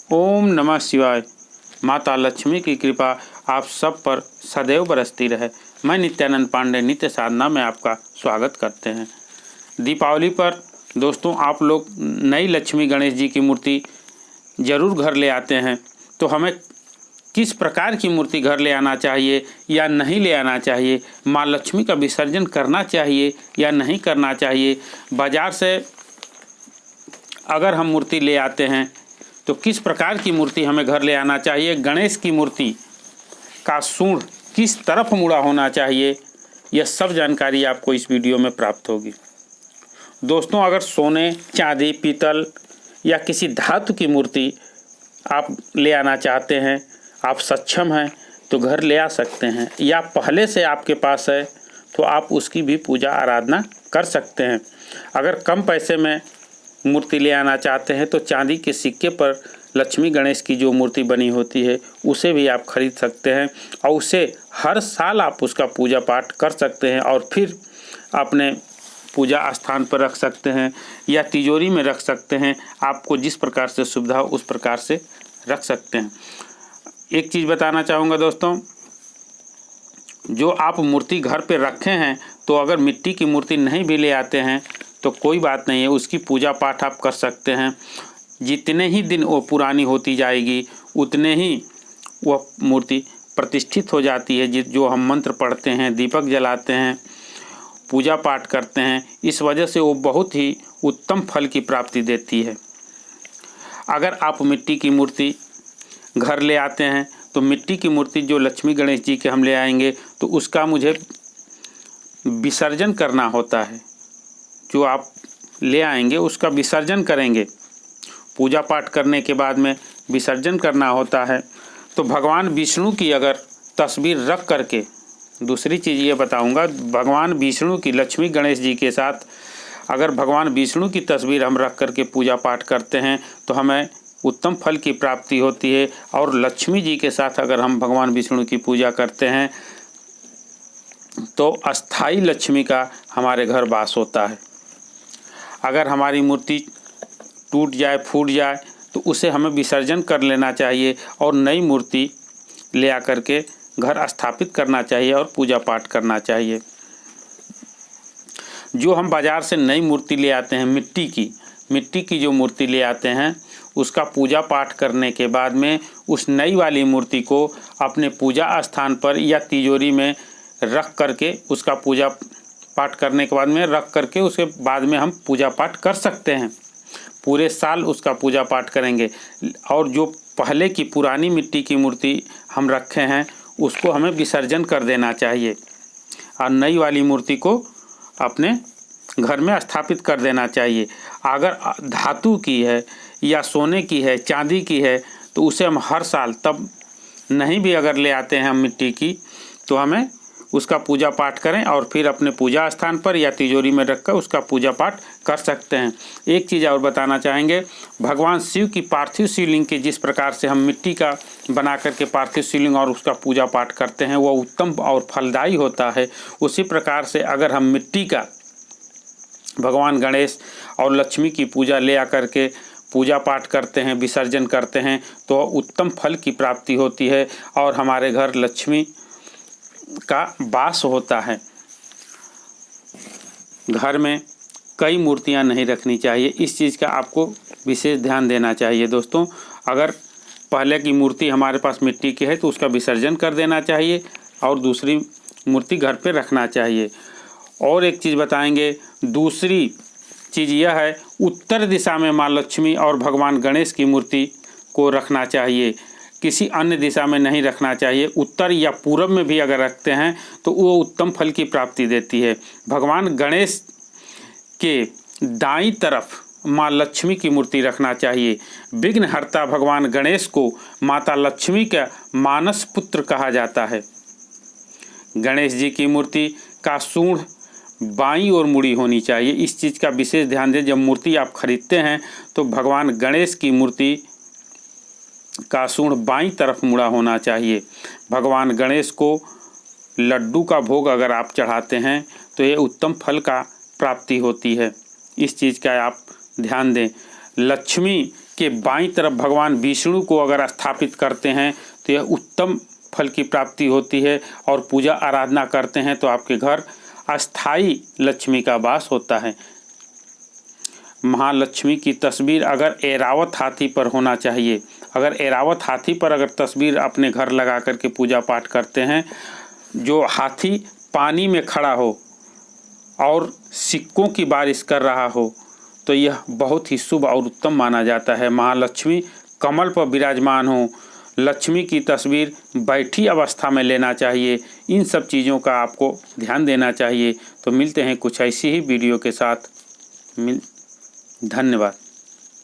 ओम नमः शिवाय। माता लक्ष्मी की कृपा आप सब पर सदैव बरसती रहे। मैं नित्यानंद पांडे नित्य साधना में आपका स्वागत करते हैं। दीपावली पर दोस्तों आप लोग नई लक्ष्मी गणेश जी की मूर्ति ज़रूर घर ले आते हैं, तो हमें किस प्रकार की मूर्ति घर ले आना चाहिए या नहीं ले आना चाहिए, माँ लक्ष्मी का विसर्जन करना चाहिए या नहीं करना चाहिए, बाज़ार से अगर हम मूर्ति ले आते हैं तो किस प्रकार की मूर्ति हमें घर ले आना चाहिए, गणेश की मूर्ति का सूंड किस तरफ मुड़ा होना चाहिए, यह सब जानकारी आपको इस वीडियो में प्राप्त होगी। दोस्तों अगर सोने, चांदी, पीतल या किसी धातु की मूर्ति आप ले आना चाहते हैं, आप सक्षम हैं तो घर ले आ सकते हैं, या पहले से आपके पास है तो आप उसकी भी पूजा आराधना कर सकते हैं। अगर कम पैसे में मूर्ति ले आना चाहते हैं तो चांदी के सिक्के पर लक्ष्मी गणेश की जो मूर्ति बनी होती है उसे भी आप खरीद सकते हैं और उसे हर साल आप उसका पूजा पाठ कर सकते हैं और फिर अपने पूजा स्थान पर रख सकते हैं या तिजोरी में रख सकते हैं। आपको जिस प्रकार से सुविधा हो उस प्रकार से रख सकते हैं। एक चीज़ बताना चाहूँगा दोस्तों, जो आप मूर्ति घर पे रखे हैं तो अगर मिट्टी की मूर्ति नहीं भी ले आते हैं तो कोई बात नहीं है, उसकी पूजा पाठ आप कर सकते हैं। जितने ही दिन वो पुरानी होती जाएगी उतने ही वह मूर्ति प्रतिष्ठित हो जाती है। जो हम मंत्र पढ़ते हैं, दीपक जलाते हैं, पूजा पाठ करते हैं, इस वजह से वो बहुत ही उत्तम फल की प्राप्ति देती है। अगर आप मिट्टी की मूर्ति घर ले आते हैं तो मिट्टी की मूर्ति जो लक्ष्मी गणेश जी के हम ले आएंगे तो उसका मुझे विसर्जन करना होता है। जो आप ले आएंगे उसका विसर्जन करेंगे, पूजा पाठ करने के बाद में विसर्जन करना होता है। तो भगवान विष्णु की अगर तस्वीर रख करके, दूसरी चीज़ ये बताऊंगा, भगवान विष्णु की लक्ष्मी गणेश जी के साथ अगर भगवान विष्णु की तस्वीर हम रख करके पूजा पाठ करते हैं तो हमें उत्तम फल की प्राप्ति होती है। और लक्ष्मी जी के साथ अगर हम भगवान विष्णु की पूजा करते हैं तो अस्थाई लक्ष्मी का हमारे घर वास होता है। अगर हमारी मूर्ति टूट जाए, फूट जाए तो उसे हमें विसर्जन कर लेना चाहिए और नई मूर्ति ले आकर के घर स्थापित करना चाहिए और पूजा पाठ करना चाहिए। जो हम बाज़ार से नई मूर्ति ले आते हैं, मिट्टी की जो मूर्ति ले आते हैं, उसका पूजा पाठ करने के बाद में उस नई वाली मूर्ति को अपने पूजा स्थान पर या तिजोरी में रख करके उसका पूजा पाठ करने के बाद में रख करके उसके बाद में हम पूजा पाठ कर सकते हैं। पूरे साल उसका पूजा पाठ करेंगे। और जो पहले की पुरानी मिट्टी की मूर्ति हम रखे हैं उसको हमें विसर्जन कर देना चाहिए और नई वाली मूर्ति को अपने घर में स्थापित कर देना चाहिए। अगर धातु की है या सोने की है, चांदी की है तो उसे हम हर साल, तब नहीं भी अगर ले आते हैं हम मिट्टी की, तो हमें उसका पूजा पाठ करें और फिर अपने पूजा स्थान पर या तिजोरी में रखकर उसका पूजा पाठ कर सकते हैं। एक चीज़ और बताना चाहेंगे, भगवान शिव की पार्थिव शिवलिंग की जिस प्रकार से हम मिट्टी का बना करके पार्थिव शिवलिंग और उसका पूजा पाठ करते हैं वह उत्तम और फलदायी होता है। उसी प्रकार से अगर हम मिट्टी का भगवान गणेश और लक्ष्मी की पूजा ले आकर के पूजा पाठ करते हैं, विसर्जन करते हैं तो उत्तम फल की प्राप्ति होती है और हमारे घर लक्ष्मी का वास होता है। घर में कई मूर्तियां नहीं रखनी चाहिए, इस चीज़ का आपको विशेष ध्यान देना चाहिए। दोस्तों अगर पहले की मूर्ति हमारे पास मिट्टी की है तो उसका विसर्जन कर देना चाहिए और दूसरी मूर्ति घर पे रखना चाहिए। और एक चीज़ बताएंगे, दूसरी चीज़ यह है, उत्तर दिशा में माँ लक्ष्मी और भगवान गणेश की मूर्ति को रखना चाहिए, किसी अन्य दिशा में नहीं रखना चाहिए। उत्तर या पूरब में भी अगर रखते हैं तो वो उत्तम फल की प्राप्ति देती है। भगवान गणेश के दाईं तरफ माँ लक्ष्मी की मूर्ति रखना चाहिए। विघ्नहर्ता भगवान गणेश को माता लक्ष्मी का मानस पुत्र कहा जाता है। गणेश जी की मूर्ति का सूंड बाईं ओर मुड़ी होनी चाहिए, इस चीज़ का विशेष ध्यान दें। जब मूर्ति आप खरीदते हैं तो भगवान गणेश की मूर्ति का सूंड बाईं तरफ मुड़ा होना चाहिए। भगवान गणेश को लड्डू का भोग अगर आप चढ़ाते हैं तो ये उत्तम फल का प्राप्ति होती है, इस चीज़ का आप ध्यान दें। लक्ष्मी के बाईं तरफ भगवान विष्णु को अगर स्थापित करते हैं तो यह उत्तम फल की प्राप्ति होती है। और पूजा आराधना करते हैं तो आपके घर अस्थाई लक्ष्मी का वास होता है। महालक्ष्मी की तस्वीर अगर ऐरावत हाथी पर होना चाहिए। अगर ऐरावत हाथी पर अगर तस्वीर अपने घर लगा करके पूजा पाठ करते हैं, जो हाथी पानी में खड़ा हो और सिक्कों की बारिश कर रहा हो, तो यह बहुत ही शुभ और उत्तम माना जाता है। महालक्ष्मी कमल पर विराजमान हो, लक्ष्मी की तस्वीर बैठी अवस्था में लेना चाहिए। इन सब चीज़ों का आपको ध्यान देना चाहिए। तो मिलते हैं कुछ ऐसी ही वीडियो के साथ। धन्यवाद।